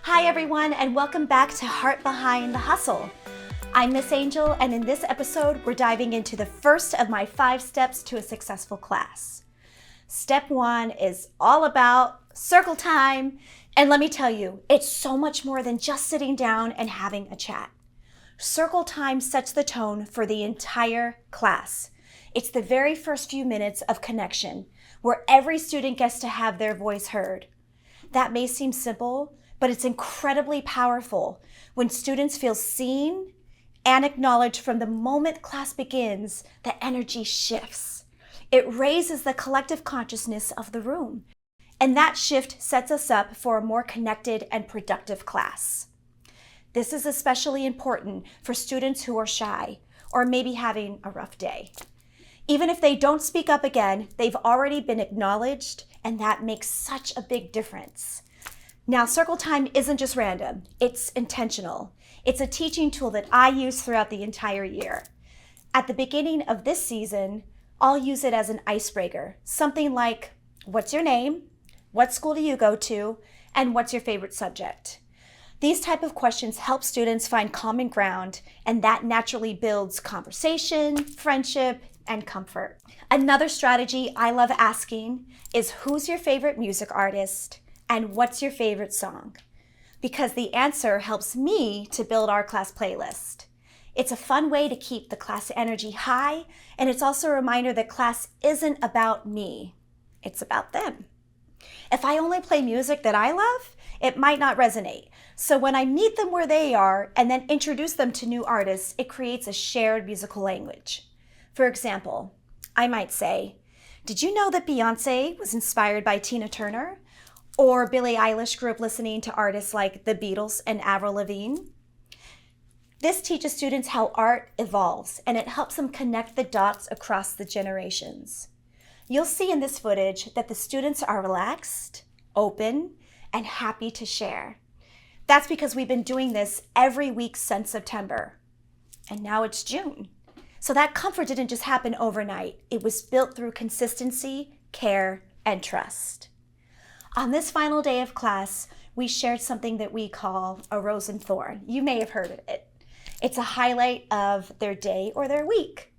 Hi everyone, and welcome back to Heart Behind the Hustle. I'm Miss Angel, and in this episode, we're diving into the first of my 5 steps to a successful class. Step 1 is all about circle time, and let me tell you, it's so much more than just sitting down and having a chat. Circle time sets the tone for the entire class. It's the very first few minutes of connection, where every student gets to have their voice heard. That may seem simple, but it's incredibly powerful when students feel seen and acknowledged. From the moment class begins, the energy shifts. It raises the collective consciousness of the room, and that shift sets us up for a more connected and productive class. This is especially important for students who are shy or maybe having a rough day. Even if they don't speak up again, they've already been acknowledged, and that makes such a big difference. Now, circle time isn't just random, it's intentional. It's a teaching tool that I use throughout the entire year. At the beginning of this season, I'll use it as an icebreaker, something like, what's your name? What school do you go to? And what's your favorite subject? These type of questions help students find common ground, and that naturally builds conversation, friendship, and comfort. Another strategy I love asking is, who's your favorite music artist? And what's your favorite song? Because the answer helps me to build our class playlist. It's a fun way to keep the class energy high, and it's also a reminder that class isn't about me, it's about them. If I only play music that I love, it might not resonate. So when I meet them where they are and then introduce them to new artists, it creates a shared musical language. For example, I might say, did you know that Beyonce was inspired by Tina Turner? Or Billie Eilish grew up listening to artists like the Beatles and Avril Lavigne? This teaches students how art evolves, and it helps them connect the dots across the generations. You'll see in this footage that the students are relaxed, open, and happy to share. That's because we've been doing this every week since September, and now it's June. So that comfort didn't just happen overnight. It was built through consistency, care, and trust. On this final day of class, we shared something that we call a rose and thorn. You may have heard of it. It's a highlight of their day or their week.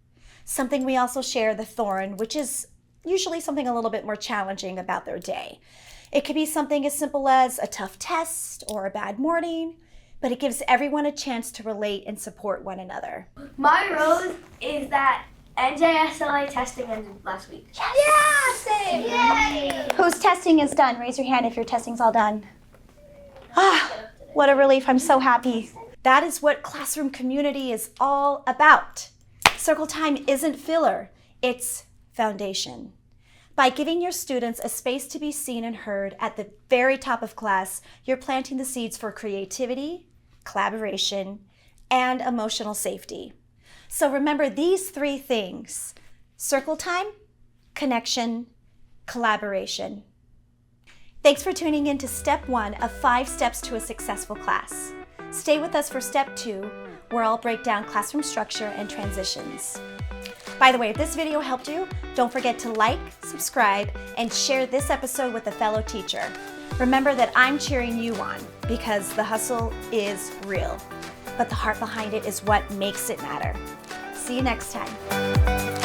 Something we also share, the thorn, which is usually something a little bit more challenging about their day. It could be something as simple as a tough test or a bad morning, but it gives everyone a chance to relate and support one another. My rose is that NJSLA testing ended last week. Yes! Yeah, same! Yay! Whose testing is done? Raise your hand if your testing's all done. Ah, what a relief. I'm so happy. That is what classroom community is all about. Circle time isn't filler, it's foundation. By giving your students a space to be seen and heard at the very top of class, you're planting the seeds for creativity, collaboration, and emotional safety. So remember these 3 things: circle time, connection, collaboration. Thanks for tuning in to step 1 of 5 steps to a successful class. Stay with us for step 2, where I'll break down classroom structure and transitions. By the way, if this video helped you, don't forget to like, subscribe, and share this episode with a fellow teacher. Remember that I'm cheering you on, because the hustle is real, but the heart behind it is what makes it matter. See you next time.